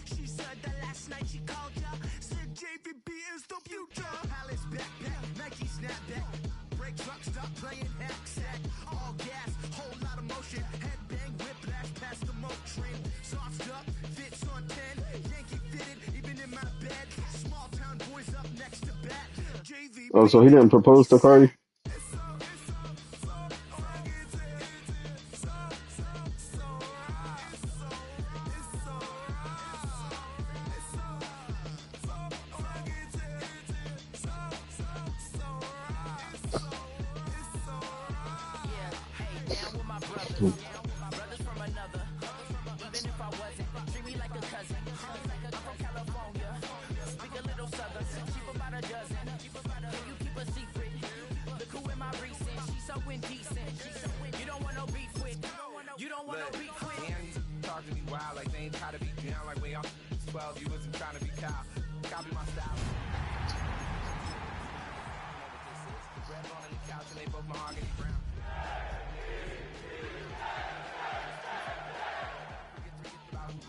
She said that last night she called ya. Said JVB is the future. Palace backpack, Nike snapback. Break truck, stop playing hack sack. All gas, whole lot of motion. Headbang, whiplash, past the moat train. Soft up, fits on 10. Yankee fitted, even in my bed. Small town boys up next to bat. JVB. Oh, so he didn't propose to Cardi?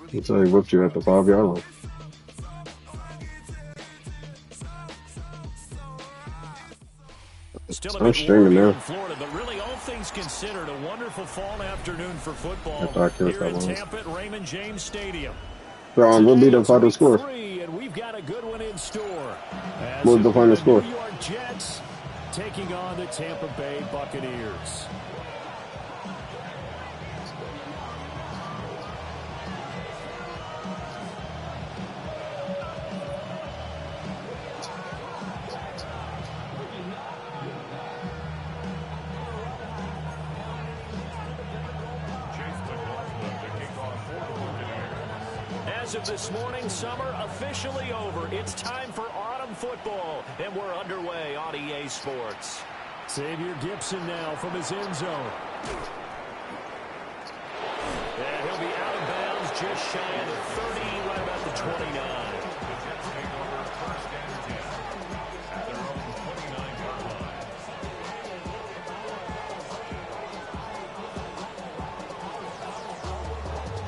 He said he whipped you at the 5-yard line. Still a I'm bit streaming warm now. in Florida, but really all things considered, a wonderful fall afternoon for football Here in Tampa at Raymond James Stadium. What will be the final score? And we've got a good one in store. What was the final score? New York Jets taking on the Tampa Bay Buccaneers. As of this morning, summer officially over. It's time for autumn football, and we're underway on EA Sports. Xavier Gipson now from his end zone. And he'll be out of bounds just shy of the 30, right about the 29.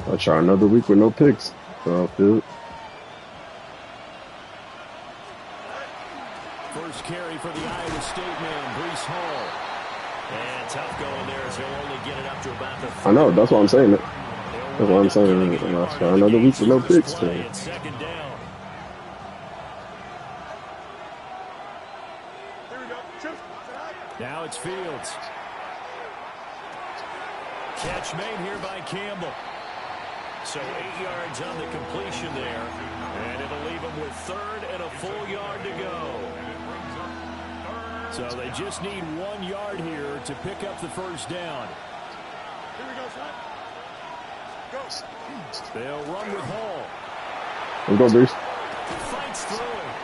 I'll try another week with no picks. So I'll feel it. First carry for the Iowa State man, Breece Hall. And tough going there as he'll only get it up to about the... I know, that's what I'm saying. That's what I'm saying. I'll try another week with no picks. So. Second down. Now it's Fields. Catch made here by Campbell. So 8 yards on the completion there. And it'll leave him with third and a full yard to go. So they just need 1 yard here to pick up the first down. Here we go, son. Go. They'll run with Hall. Let's go, Bruce. Fights through it.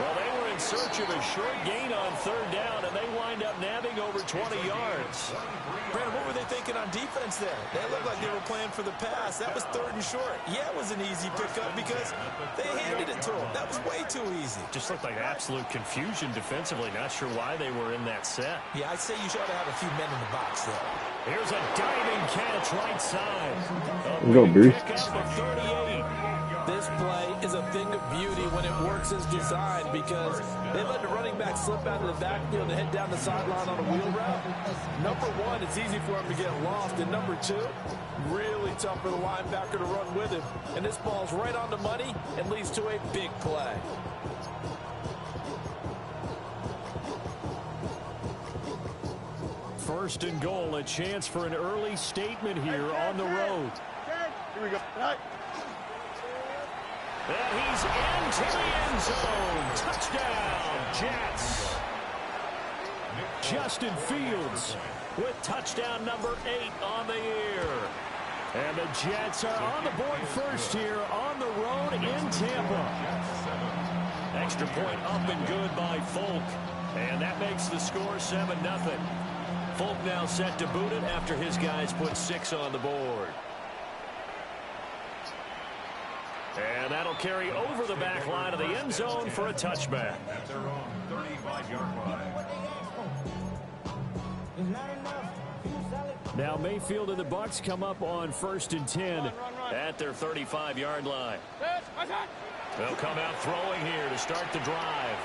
Well, they were in search of a short gain on third down, and they wind up nabbing over 20 yards. Brandon, what were they thinking on defense there? They looked like they were playing for the pass. That was third and short. Yeah, it was an easy pickup because they handed it to him. That was way too easy. Just looked like absolute confusion defensively. Not sure why they were in that set. Yeah, I'd say you should have a few men in the box there. Here's a diving catch right side. Let's go, Bruce. This play is a thing of beauty when it works as designed because they let the running back slip out of the backfield and head down the sideline on a wheel route. Number one, it's easy for him to get lost. And number two, really tough for the linebacker to run with him. And this ball's right on the money and leads to a big play. First and goal, a chance for an early statement here on the road. Here we go. And he's into the end zone. Touchdown, Jets. Justin Fields with touchdown number 8 on the year. And the Jets are on the board first here on the road in Tampa. Extra point up and good by Folk. And that makes the score 7-0. Folk now set to boot it after his guys put 6 on the board. And that'll carry over the back line of the end zone for a touchback. At their own 35-yard line. It's not enough. Now Mayfield and the Bucs come up on 1st and 10 at their 35-yard line. They'll come out throwing here to start the drive.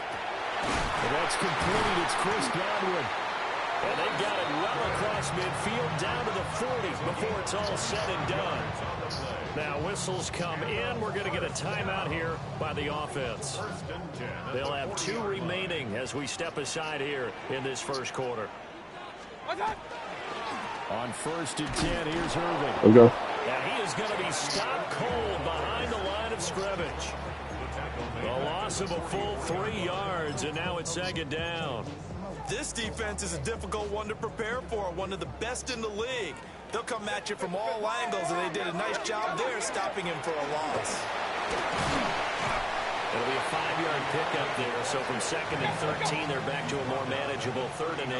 And that's complete. It's Chris Godwin. And they've got it well across midfield down to the 40 before it's all said and done. Now whistles come in. We're going to get a timeout here by the offense. They'll have 2 remaining as we step aside here in this first quarter. On 1st and 10, here's Irvin. Okay. And he is going to be stopped cold behind the line of scrimmage. A loss of a full 3 yards, and now it's 2nd down. This defense is a difficult one to prepare for, one of the best in the league. They'll come at you from all angles, and they did a nice job there stopping him for a loss. It'll be a 5-yard pickup there, so from 2nd and 13, they're back to a more manageable 3rd and 8.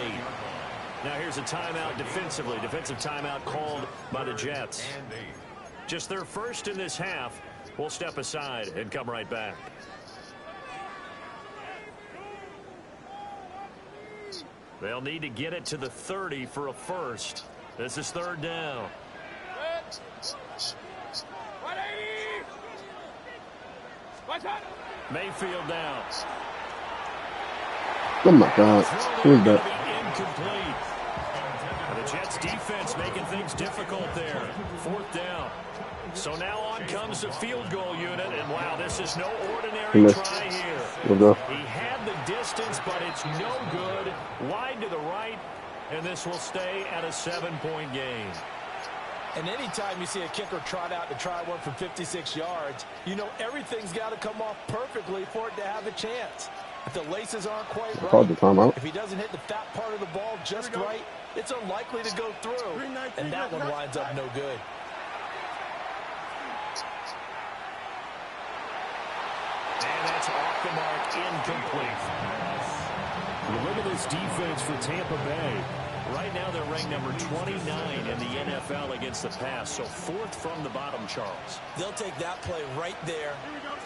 Now here's a timeout defensively. Defensive timeout called by the Jets. Just their first in this half. We'll step aside and come right back. They'll need to get it to the 30 for a first. This is 3rd down. Mayfield down. Oh my God. Who's that? Incomplete. And the Jets defense making things difficult there. 4th down. So now on comes the field goal unit, and wow, this is no ordinary try here. He had the distance, but it's no good. Wide to the right, and this will stay at a 7-point game. And anytime you see a kicker trot out to try one from 56 yards, you know everything's got to come off perfectly for it to have a chance. If the laces aren't quite right, if he doesn't hit the fat part of the ball just right, it's unlikely to go through, and that one winds up no good. And that's off the mark, incomplete. Look at this defense for Tampa Bay. Right now they're ranked number 29 in the NFL against the pass, so 4th from the bottom, Charles. They'll take that play right there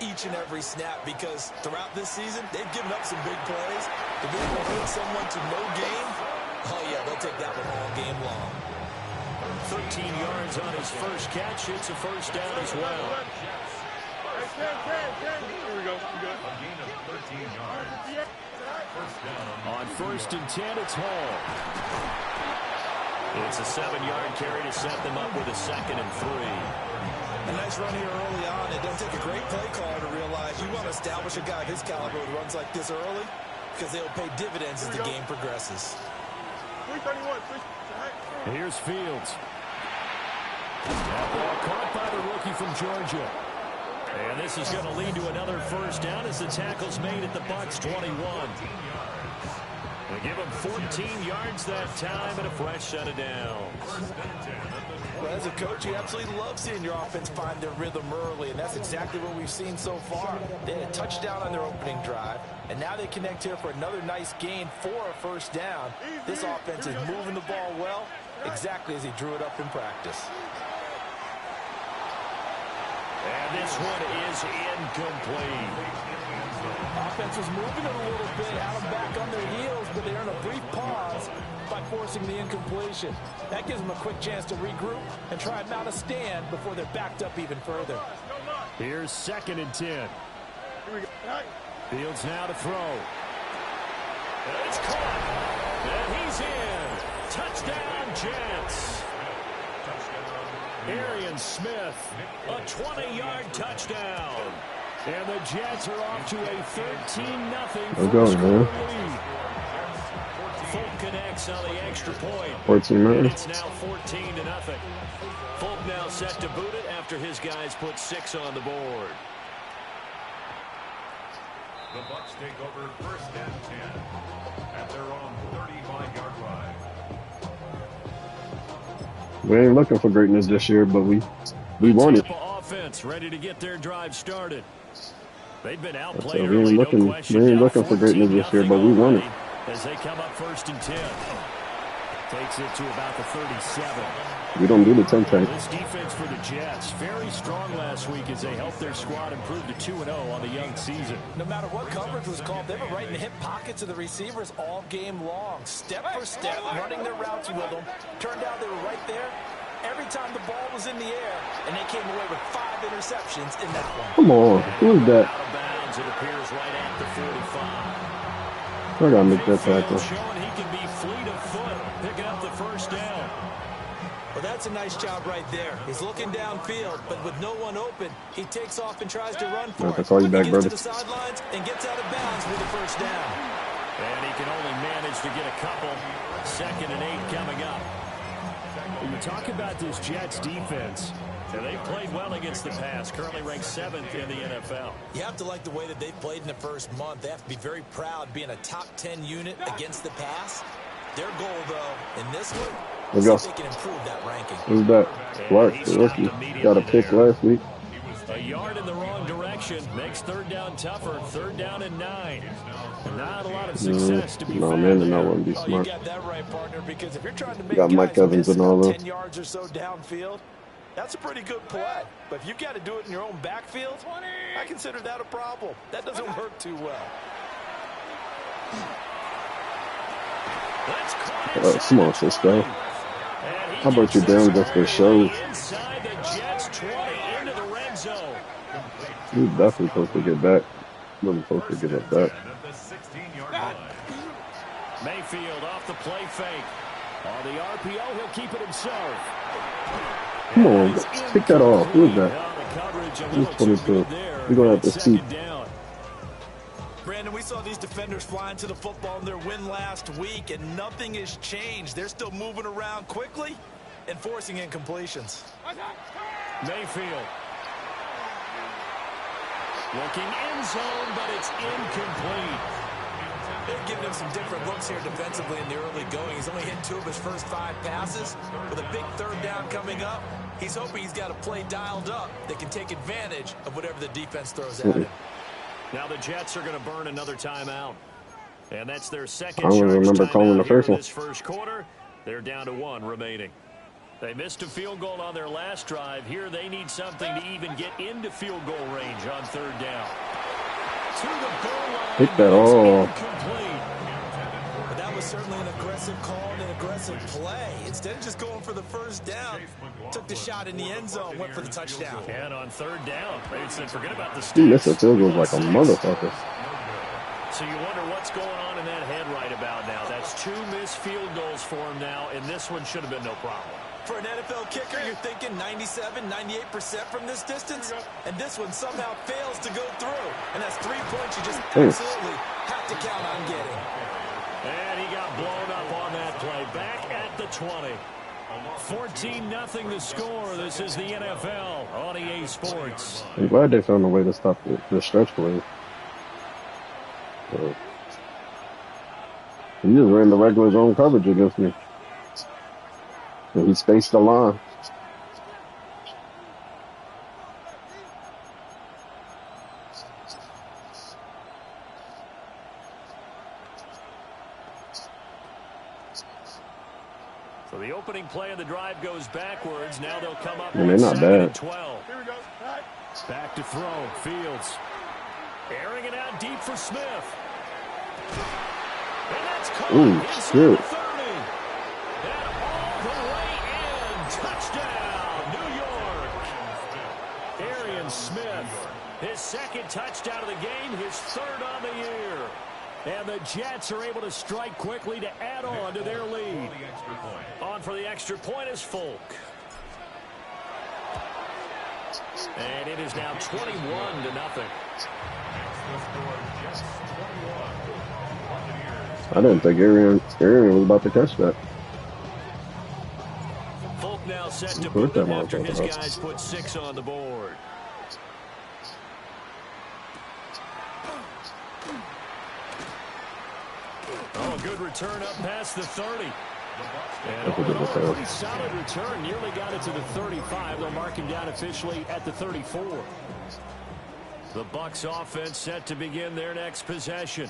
each and every snap because throughout this season, they've given up some big plays. To be able to hold someone to no gain, oh yeah, they'll take that one all game long. 13 yards on his first catch. It's a first down as well. Here we go. Good. A gain of 13 yards. On 1st and 10, it's Hall. It's a 7-yard carry to set them up with a 2nd and 3. A nice run here early on. It doesn't take a great play caller to realize you want to establish a guy of his caliber who runs like this early because they'll pay dividends as the game progresses. 331. Here's Fields. That ball caught by the rookie from Georgia. And this is going to lead to another first down as the tackle's made at the Bucs 21. They give him 14 yards that time and a fresh set of downs. Well, as a coach, you absolutely love seeing your offense find their rhythm early, and that's exactly what we've seen so far. They had a touchdown on their opening drive, and now they connect here for another nice gain for a first down. This offense is moving the ball well, exactly as he drew it up in practice. And this one is incomplete. Offense was moving it a little bit, had them back on their heels, but they earn a brief pause by forcing the incompletion. That gives them a quick chance to regroup and try and mount a stand before they're backed up even further. Here's 2nd and 10. Fields now to throw. And it's caught. And he's in. Touchdown, Jets. Arian Smith, a 20-yard touchdown. And the Jets are off to a 13-0 first quarter lead. Folk connects on the extra point. 14 minutes. It's now 14-0. Folk now set to boot it after his guys put 6 on the board. The Bucs take over 1st and 10 at their own 35-yard line. We ain't looking for greatness this year, but we want it. Tampa offense ready to get their drive started. They've been outplayed So early, no question. we ain't looking for greatness this year, but we want it. As they come up 1st and 10. Takes it to about the 37. We don't do the 10 tank. This defense for the Jets, very strong last week as they helped their squad improve to 2-0 on the young season. No matter what coverage was called, they were right in the hip pockets of the receivers all game long. Step for step, running their routes with them. Turned out they were right there every time the ball was in the air, and they came away with 5 interceptions in that one. Come on. Who is that? Out of bounds, it appears right at the 45. I gotta make that tackle. Showing he can be fleet of foot, picking up the first down. Well, that's a nice job right there. He's looking downfield, but with no one open, he takes off and tries to run for it. I'll call you back, He brother. gets to the sidelines and gets out of bounds with the first down. And he can only manage to get a couple. 2nd and 8 coming up. When you talk about this Jets defense, they played well against the pass, currently ranked 7th in the NFL. You have to like the way that they've played in the first month. They have to be very proud being a top 10 unit against the pass. Their goal, though, in this one, is if they can improve that ranking. Who's that? Clark, the rookie. Got a pick last week. A yard in the wrong direction makes 3rd down tougher. 3rd down and 9. Not a lot of success to be No, found man, there. that wouldn't be Oh, smart. you got that right, partner, because if you're trying to make Got Mike guys Evans miss and all that. 10 yards or so downfield, that's a pretty good play. But if you've got to do it in your own backfield, I consider that a problem. That doesn't work too well. Come on, Cisco. How about you down just for show? Inside the Jets 20 into the red zone. He's definitely supposed to get back. Wasn't supposed to get up back. At the 16-yard line. Mayfield off the play fake. On the RPO, he'll keep it himself. Come on, pick that off. Who is that? The coverage a He's little too 22. good there. We're gonna have to see. 2nd down. Brandon, we saw these defenders flying to the football in their win last week, and nothing has changed. They're still moving around quickly and forcing incompletions. Mayfield. Looking end zone, but it's incomplete. They're giving him some different looks here defensively in the early going. He's only hit 2 of his first 5 passes. With a big 3rd down coming up, he's hoping he's got a play dialed up that can take advantage of whatever the defense throws at him. Now the Jets are going to burn another timeout. And that's their 2nd I don't charge remember calling the timeout here first in one. this first quarter. They're down to 1 remaining. They missed a field goal on their last drive. Here they need something to even get into field goal range on 3rd down. To the goal line. Hit that all. Incomplete. But that was certainly an aggressive call and an aggressive play. Instead of just going for the first down, took the shot in the end zone, went for the touchdown. And on 3rd down, they said forget about the He missed sticks. a field goal like a motherfucker. So you wonder what's going on in that head right about now. That's 2 missed field goals for him now, and this one should have been no problem. For an NFL kicker, you're thinking 97, 98% from this distance, and this one somehow fails to go through. And that's 3 points you just absolutely have to count on getting. And he got blown up on that play. Back at the 20. 14-0 the score. This is the NFL on EA Sports. I'm glad they found a way to stop the stretch play. He just ran the regular zone coverage against me. And he spaced the line. So the opening play of the drive goes backwards. Now they'll come up And with they're not 2nd and bad. 12. Here we go. Right. Back to throw. Fields. Airing it out deep for Smith. And that's caught Ooh, inside shit. the 30. And all the way in. Touchdown, New York. Arian Smith, his 2nd touchdown of the game, his 3rd on the year. And the Jets are able to strike quickly to add on to their lead. On for the extra point is Folk. And it is now 21-0. I didn't think Arian was about to catch that. Folk now set to Put boot that after his motherfucker up. guys put 6 on the board. Oh, good return up past the 30. And That's a good all in all, a return. pretty solid return. Nearly got it to the 35. They'll mark him down officially at the 34. The Bucs offense set to begin their next possession.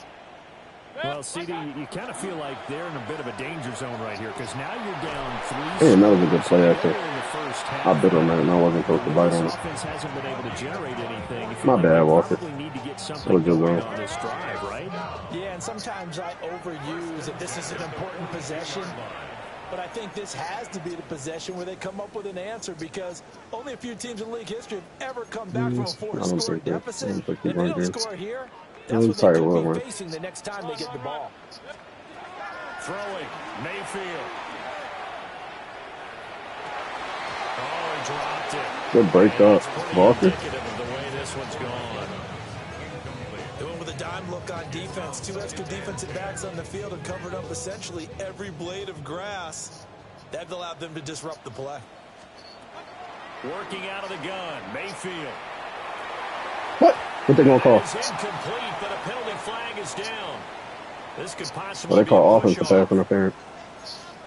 Well, CD, you kind of feel like they're in a bit of a danger zone right here because now you're down 3. Damn, that was a good play, actually. In the first half, I bit on that, and I wasn't supposed to bite on this it. offense hasn't been able to generate anything. You feel My like bad, they Walker. probably need to get That something was good, going though. on this drive, right? Yeah, and sometimes I overuse that this is an important possession. But I think this has to be the possession where they come up with an answer because only a few teams in league history have ever come back from a I don't four-score think that. I deficit. don't think If he they run don't here. score here, It that's was what they tight, could well, be man. facing the next time they get the ball. Throwing, Mayfield. Oh, he dropped it. Good break up. Walker. Indicative of the way this one's gone. Going with a dime look on defense. 2 extra defensive backs on the field have covered up essentially every blade of grass. That allowed them to disrupt the play. Working out of the gun, Mayfield. What? What they gonna call? It's incomplete, but a penalty flag is down. This could possibly Well, they call be a offensive pass push-off. interference.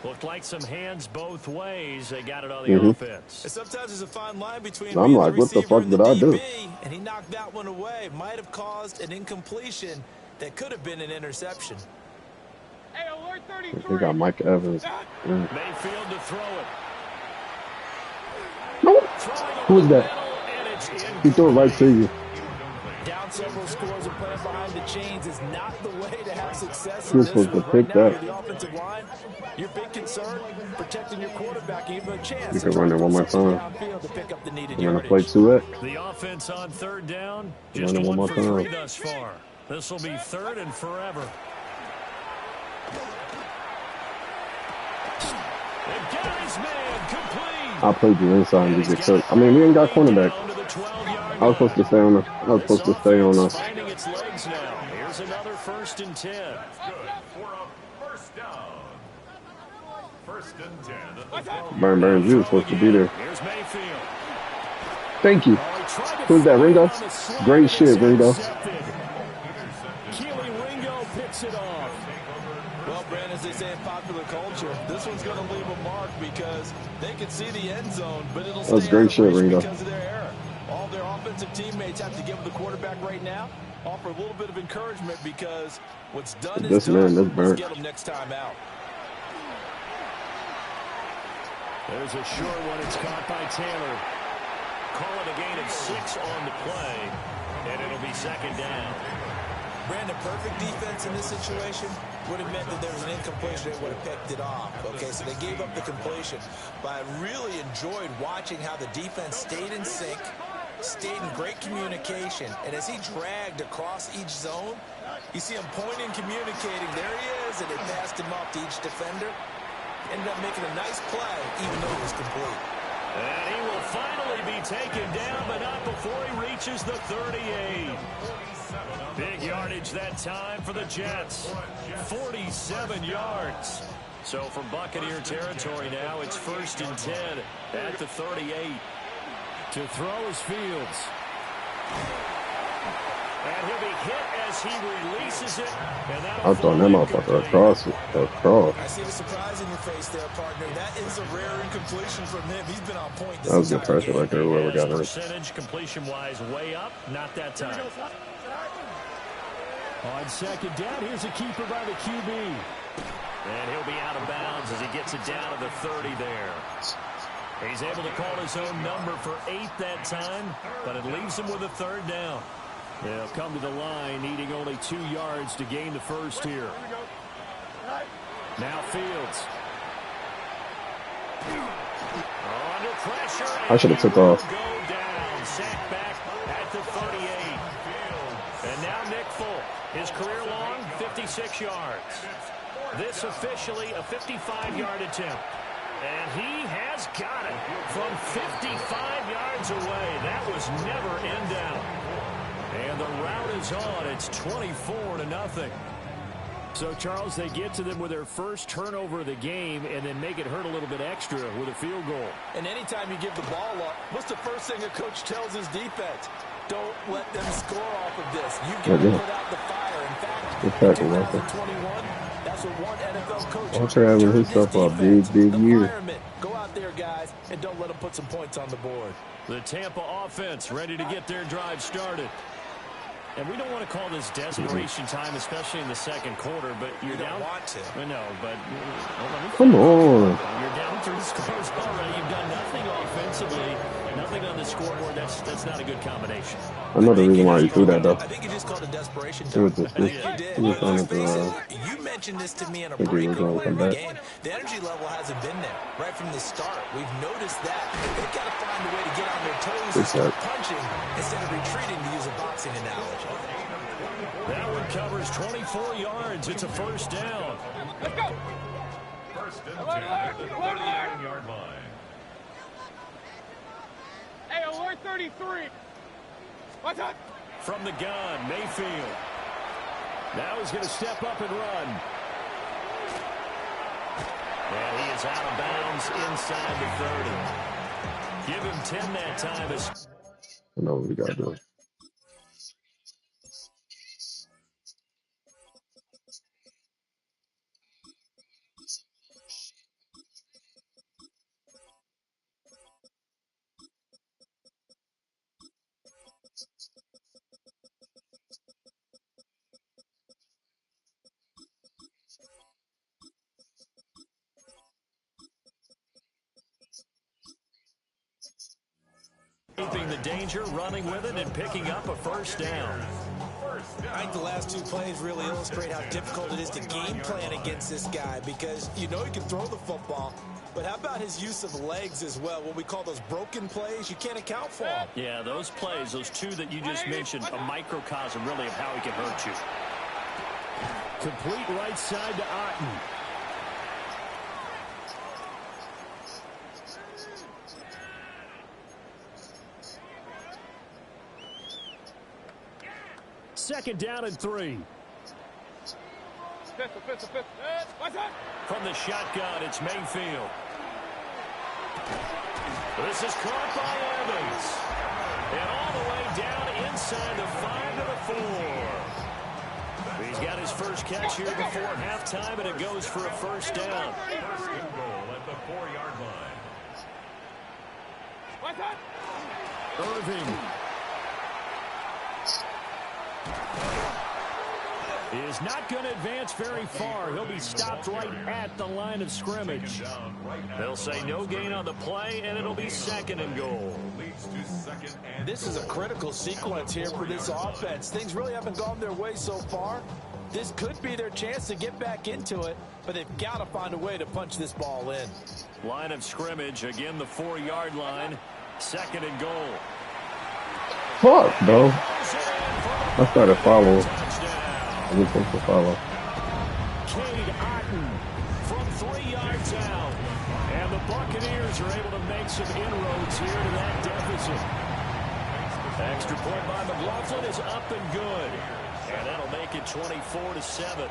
Looked like some hands both ways. They got it on the Mhm. offense. And sometimes there's a fine line between I'm being like, the what the receiver fuck and the did I do? DB, and he knocked that one away. Might have caused an incompletion that could have been an interception. Hey, alert They 33. got Mike Evans. Mm. Mayfield to throw it. Nope. Throwing Who was over the that? middle, and it's He threw it right to you. Down several scores and playing behind the chains is not the way to have success He in was this supposed to one. pick Right now, that. you're the offensive line. Your big concern, protecting your quarterback, even a chance. You to can run it one more something time. downfield to pick up the needed You wanna yardage. play 2X? The offense on third down. Run Just it one 1 more for time. 3 thus far. This will be third and forever. They've got his man complete. I played you inside and you get cooked. I mean, we ain't got cornerback. Down to the 12-yard I was supposed to stay on the. I was supposed to stay on offense the. finding its legs now. Here's another 1st and 10. Good for a first down. 1st and 10 at the 12. Burns, you were supposed to be there. Here's Mayfield. Thank you. Oh, he tried to Who's that, fire Ringo? on the slide, Great and shit, it's Ringo. intercepted. Keely Ringo picks it off. Well, Brand, as they say in popular culture, this one's going to leave a mark because they can see the end zone, but it'll That's stay great out of shit, reach Ringo. because of their error. All their offensive teammates have to give the quarterback right now, offer a little bit of encouragement because what's done is This done. man, this Let's burnt. get them next time out. There's a short one. It's caught by Taylor. Call it a gain of 6 on the play, and it'll be 2nd down. Brandon, perfect defense in this situation would have meant that there was an incompletion. They would have picked it off. Okay, so they gave up the completion. But I really enjoyed watching how the defense stayed in sync, stayed in great communication. And as he dragged across each zone, you see him pointing, communicating. There he is, and they passed him off to each defender. Ended up making a nice play, even though it was complete. And he will finally be taken down, but not before he reaches the 38. Big yardage that time for the Jets. 47 yards. So from Buccaneer territory now, it's 1st and 10 at the 38. To throw is Fields. And he'll be hit as he releases it. And I'm throwing that motherfucker across. Across. I see the surprise in your face there, partner. That is a rare incompletion from him. He's been on point this That was good entire pressure game. right there. Whoever got it. Percentage completion-wise way up. Not that time. On 2nd down, here's a keeper by the QB. And he'll be out of bounds as he gets it down to the 30 there. He's able to call his own number for 8 that time, but it leaves him with a 3rd down. They'll come to the line, needing only 2 yards to gain the first here. Now Fields. Under pressure. I should have took off. Go down. Sack back at the 38. And now Nick Folk. His career long, 56 yards. This officially a 55-yard attempt. And he has got it from 55 yards away. That was never in doubt. And the route is on. It's 24-0. So, Charles, they get to them with their first turnover of the game and then make it hurt a little bit extra with a field goal. And anytime you give the ball up, what's the first thing a coach tells his defense? Don't let them score off of this. You've got to put out the fire. In fact, in 2021, that's what one NFL coach Walker having himself a big year. Go out there, guys, and don't let them put some points on the board. The Tampa offense ready to get their drive started. And we don't want to call this desperation time, especially in the second quarter, but you're down. You don't want to. I know, but Come on. you're down 3 scores already. You've done nothing offensively, nothing on the scoreboard. That's not a good combination. I know the reason why he threw that, though. I think you just called it desperation It time. was just, I think you did. he was trying Let's to, face it, you mentioned this to me in a think he break was gonna earlier in come the back. game. The energy level hasn't been there right from the start. We've noticed that. They've got to find a way to get on their toes and start punching instead of retreating, to use a boxing analogy. That one covers 24 yards. It's a first down. Let's go. First and 10 at the 39-yard line. Hey, alert 33. What's up? From the gun, Mayfield. Now he's going to step up and run. And he is out of bounds inside the 30. Give him 10 that time. I know what we got to do. Keeping the danger, running with it, and picking up a first down. I think the last two plays really illustrate how difficult it is to game plan against this guy, because you know he can throw the football, but how about his use of legs as well? What we call those broken plays, you can't account for them. Yeah, those plays, those two that you just mentioned, a microcosm really of how he can hurt you. Complete right side to Otten. Second down and 3. Pistol. What's up? From the shotgun, it's Mayfield. This is caught by Evans. And all the way down inside the 5 to the 4. He's got his first catch here before halftime, and it goes for a first down. First and goal at the 4-yard line. What's up? Irving is not going to advance very far. He'll be stopped right at the line of scrimmage. They'll say no gain on the play, and it'll be second and goal. Leads to second and This is a critical sequence here for this offense. Things really haven't gone their way so far. This could be their chance to get back into it, but they've got to find a way to punch this ball in. Line of scrimmage, again the 4-yard line. Second and goal. Fuck, bro. I started following. I was supposed to follow. Cade Otten from 3 yards out. And the Buccaneers are able to make some inroads here to that deficit. Extra point by McLaughlin is up and good. And that'll make it 24-7.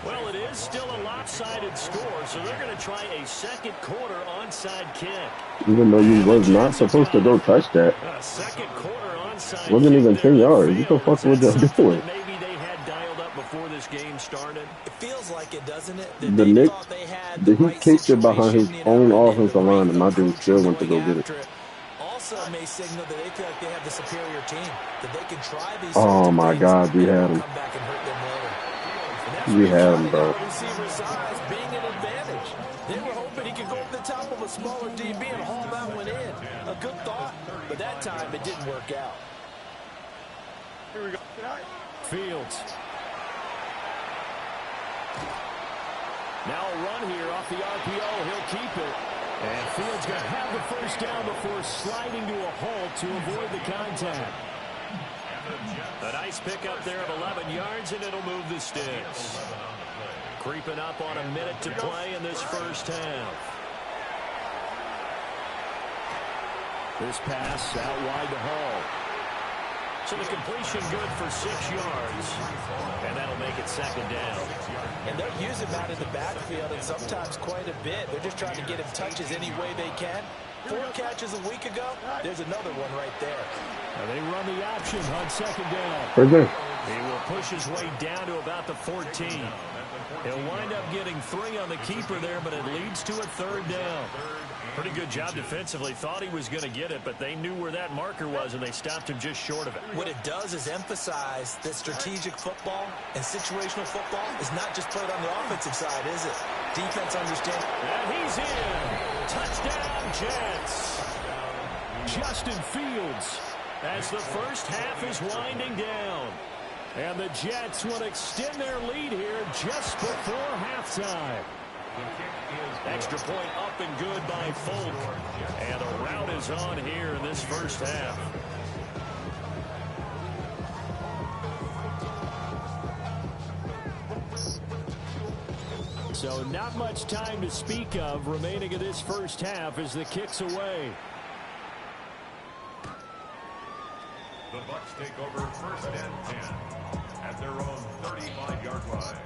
Well, it is still a lopsided score, so they're going to try a second quarter onside kick. Even though you was not supposed to go touch that. Second quarter onside Wasn't kick even 10 there. yards. What the fuck was y'all doing? Maybe they had dialed up before this game started. It feels like it, doesn't it? The They Knicks, thought they had he the right kicked it behind his situation, you own know, offensive and line, and my dude coach still went to going go get after it. Also may signal that they feel like they have the superior team, that they can try these Oh sorts of my things, God, we and had it'll him. come back and hurt them later. And that's We what had you him, got bro. in the receiver size being an advantage. They were hoping he could go over the top of a smaller DB and haul that one in. A good thought, but that time it didn't work out. Here we go. Fields. Now a run here off the RPO. He'll keep it. And Fields going to have the first down before sliding to a halt to avoid the contact. A nice pickup there of 11 yards, and it'll move the sticks. Creeping up on a minute to play in this first half. This pass out wide to Hall. So the completion good for 6 yards. And that'll make it second down. And they'll use him out in the backfield, and sometimes quite a bit. They're just trying to get him touches any way they can. 4 catches a week ago. There's another one right there. And they run the option on second down. Right there. He will push his way down to about the 14. He'll wind up getting 3 on the keeper there, but it leads to a third down. Pretty good job defensively. Thought he was going to get it, but they knew where that marker was, and they stopped him just short of it. What it does is emphasize that strategic football and situational football is not just played on the offensive side, is it? Defense understands. And he's in. Touchdown, Jets. Justin Fields as the first half is winding down. And the Jets will extend their lead here just before halftime. Extra point up and good by Folk. And the rout is on here in this first half. So not much time to speak of remaining in this first half as the kick's away. The Bucs take over first and 10 at their own 35-yard line.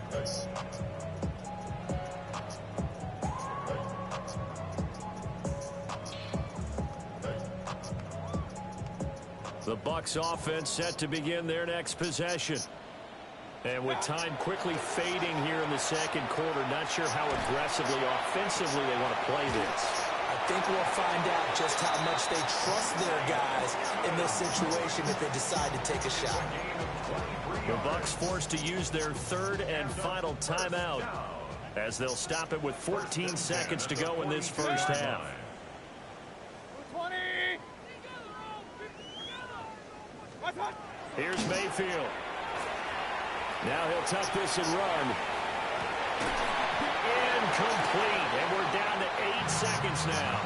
The Bucs offense set to begin their next possession. And with time quickly fading here in the second quarter, not sure how aggressively, offensively they want to play this. I think we'll find out just how much they trust their guys in this situation if they decide to take a shot. The Bucs forced to use their third and final timeout as they'll stop it with 14 seconds to go in this first half. 20. Here's Mayfield. Now he'll tuck this and run. Incomplete, and we're down to 8 seconds now.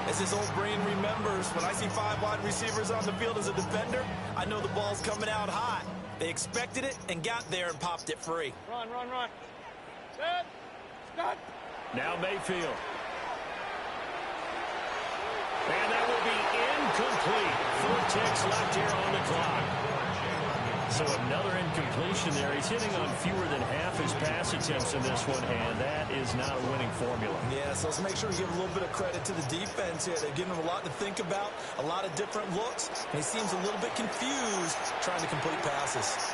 As his old brain remembers, when I see 5 wide receivers on the field as a defender, I know the ball's coming out hot. They expected it and got there and popped it free. Run. Set. Stop. Now Mayfield. And that will be incomplete. 4 ticks left here on the clock. So another incompletion there. He's hitting on fewer than half his pass attempts in this one, and that is not a winning formula. Yeah, so let's make sure we give a little bit of credit to the defense here. They've given him a lot to think about, a lot of different looks, and he seems a little bit confused trying to complete passes.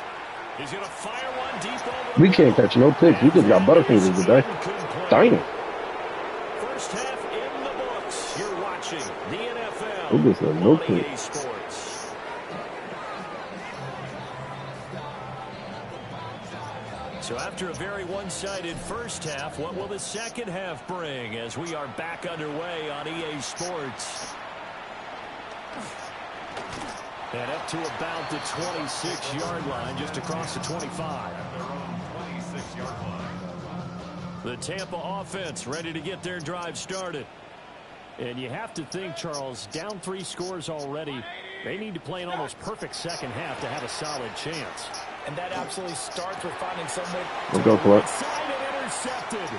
He's going to fire one deep over. We can't catch no picks. We just got Butterfingers today. Dang it. First half in the books. You're watching the NFL. Who gets a no pick? EA Sports. So after a very one-sided first half, what will the second half bring as we are back underway on EA Sports? And up to about the 26-yard line, just across the 25. The Tampa offense ready to get their drive started. And you have to think, Charles, down 3 scores already. They need to play an almost perfect second half to have a solid chance. And that absolutely starts with finding some way. We'll go for it. Inside and intercepted.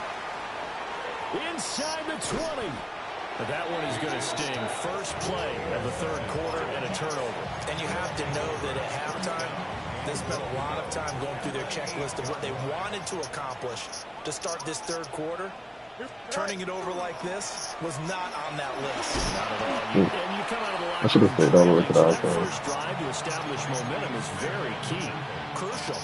Inside the 20. But that one is going to sting. First play of the third quarter and a turnover. And you have to know that at halftime, they spent a lot of time going through their checklist of what they wanted to accomplish to start this third quarter. Turning it over like this was not on that list. Not at all. And you come out of the line. I should have stayed all the way to the outside. First drive to establish momentum is very key. Crucial.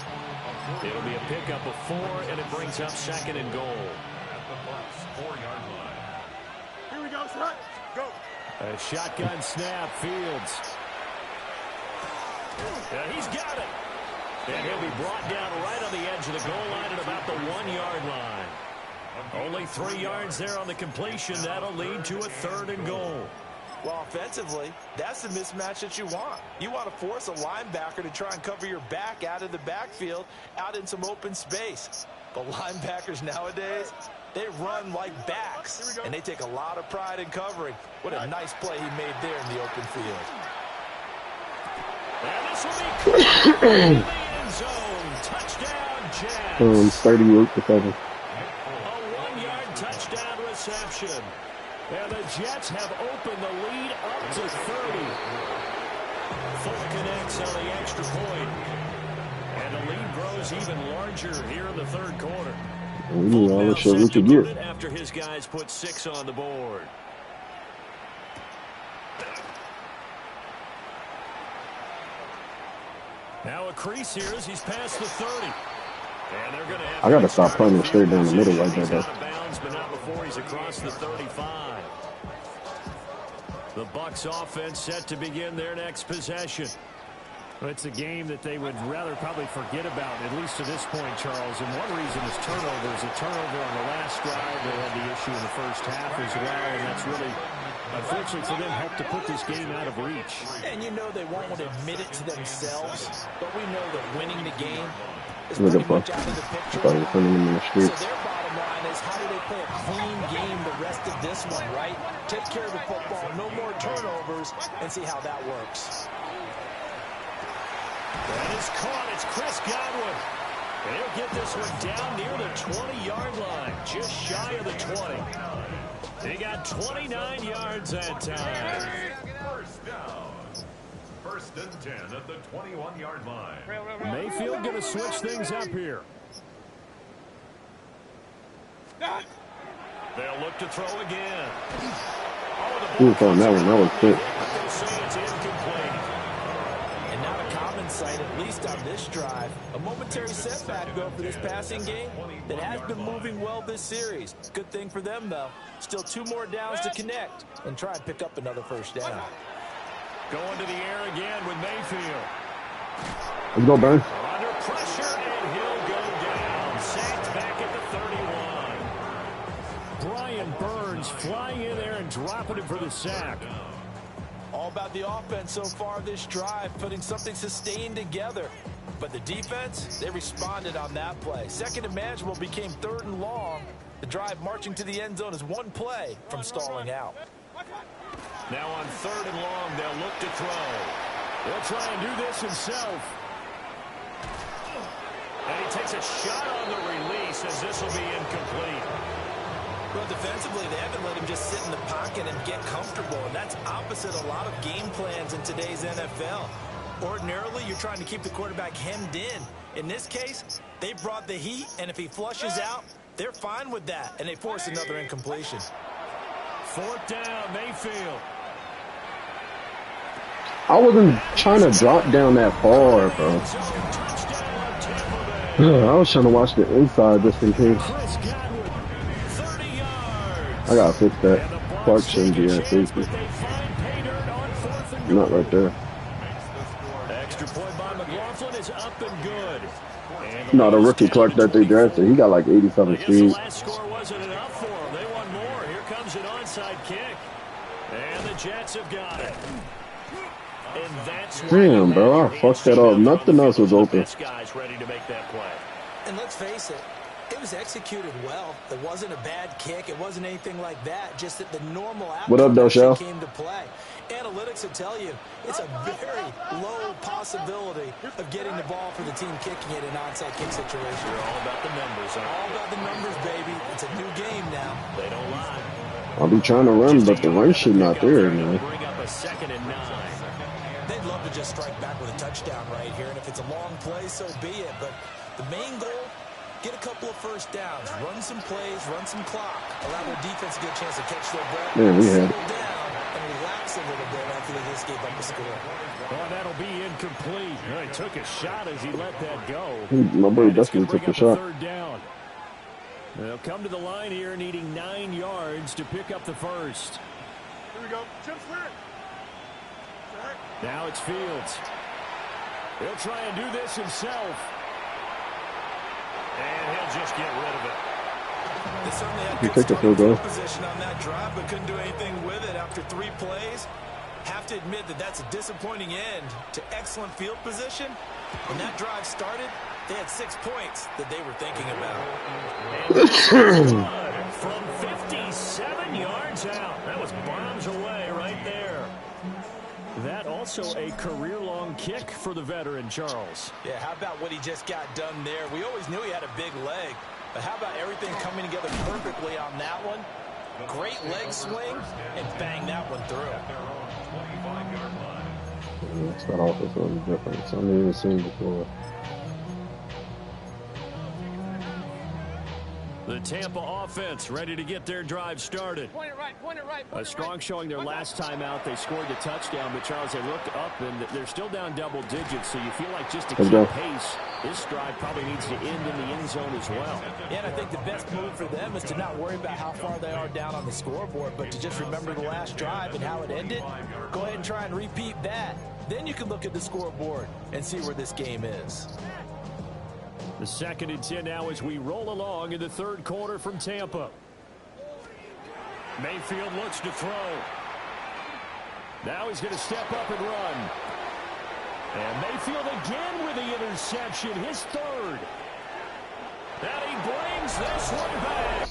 It'll be a pickup of 4, and it brings up second and goal. At the Bucs 4-yard line. Here we go, son. Go. A shotgun snap, Fields. Yeah, he's got it. And he'll be brought down right on the edge of the goal line at about the 1-yard line. Only 3 yards there on the completion. That'll lead to a third and goal. Well, offensively, that's the mismatch that you want. You want to force a linebacker to try and cover your back out of the backfield, out in some open space. But linebackers nowadays, they run like backs, and they take a lot of pride in covering. What a nice play he made there in the open field. And this will be in the end zone. Touchdown, Jets. 38-7. Touchdown reception. And the Jets have opened the lead up to 30. Full connects on the extra point. And the lead grows even larger here in the third quarter. We knew all the shit we could get. After his guys put 6 on the board. Now a crease here as he's past the 30. And they're going to have I got to stop playing straight down the middle like that, though. gains, but not before he's across the 35. The Bucs offense set to begin their next possession. It's a game that they would rather probably forget about, at least to this point, Charles. And one reason is turnovers. A turnover on the last drive. They had the issue in the first half as well, and that's really, unfortunately for them, helped to put this game out of reach. And you know they won't want to admit it to themselves, but we know that winning the game is Look pretty at much out of the picture. I thought he was sending him in the So streets. their bottom line is, how do they play a clean game the rest of this one, right? Take care of the football, no more turnovers, and see how that works. That is caught. It's Chris Godwin. And he'll get this one down near the 20-yard line, just shy of the 20. He got 29 yards that time. First down. First and 10 at the 21-yard line. Mayfield going to switch things up here. They'll look to throw again. He was on that one. That was quick. They say it's incomplete. And not a common sight, at least on this drive. A momentary setback, though, for this passing game that has been moving well this series. Good thing for them, though. Still 2 more downs to connect and try and pick up another first down. Going to the air again with Mayfield. Let's go, Burns. Under pressure, and he'll go down. Sacked back at the 31. Brian Burns flying in there and dropping it for the sack. All about the offense so far this drive, putting something sustained together. But the defense, they responded on that play. Second and manageable became 3rd and long. The drive marching to the end zone is 1 play from stalling out. Now on 3rd and long, they'll look to throw. He'll try and do this himself. And he takes a shot on the release as this will be incomplete. Well, defensively, they haven't let him just sit in the pocket and get comfortable, and that's opposite a lot of game plans in today's NFL. Ordinarily, you're trying to keep the quarterback hemmed in. In this case, they brought the heat, and if he flushes out, they're fine with that, and they force another incompletion. 4th down, Mayfield. I wasn't trying to drop down that far, bro. Touchdown, Tampa Bay. I was trying to watch the inside just in case. Chris Godwin, 30 yards. I gotta fix that. Clark shouldn't be at safety. They find pay dirt on 4th and Not right there. extra point by McLaughlin is up and good. And No, the rookie Clark that they drafted, he got like 87 I guess the speed. last score wasn't enough for them. They want more. Here comes an onside kick. And the Jets have got it. And that's Damn, bro, I fucked that up. Nothing else was open. This guy's ready to make that play. And let's face it, it was executed well. It wasn't a bad kick. It wasn't anything like that. Just that the normal What up, outcome Doshell? came to play. Analytics will tell you it's a very low possibility of getting the ball for the team kicking it in an onside kick situation. They're all about the numbers. All about the numbers, baby. It's a new game now. They don't lie. I'll be trying to run, but the run shit not there, man. Bring up a 2nd and 9. They'd love to just strike back with a touchdown right here, and if it's a long play, so be it. But the main goal, get a couple of first downs, run some plays, run some clock, allow their defense a good chance to catch their breath, Man, we had settle down, and relax a little bit after they just gave up a score. Oh, that'll be incomplete. He took a shot as he let that go. My boy And it's gonna definitely took the bring up a shot. 3rd down. They'll come to the line here needing 9 yards to pick up the first. Here we go. Jim clear it. Now it's Fields. He'll try and do this himself. And he'll just get rid of it. They certainly had You good take the starting field goal. field position on that drive, but couldn't do anything with it after 3 plays. Have to admit that that's a disappointing end to excellent field position. When that drive started, they had 6 points that they were thinking about. From 57 yards out. That was bombs away right there. That also a career-long kick for the veteran, Charles. Yeah, how about what he just got done there? We always knew he had a big leg, but how about everything coming together perfectly on that one? Great leg swing, and bang that one through. That offense was different. Something we've seen before. The Tampa offense ready to get their drive started. Point it right. A strong showing their last time out. They scored the touchdown, but Charles, they looked up and they're still down double digits, so you feel like just to keep pace, this drive probably needs to end in the end zone as well. Yeah, and I think the best move for them is to not worry about how far they are down on the scoreboard, but to just remember the last drive and how it ended. Go ahead and try and repeat that. Then you can look at the scoreboard and see where this game is. The 2nd and 10 now as we roll along in the third quarter from Tampa. Mayfield looks to throw. Now he's going to step up and run. And Mayfield again with the interception, his third. And he brings this one back.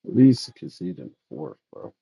At least conceding 4th, bro.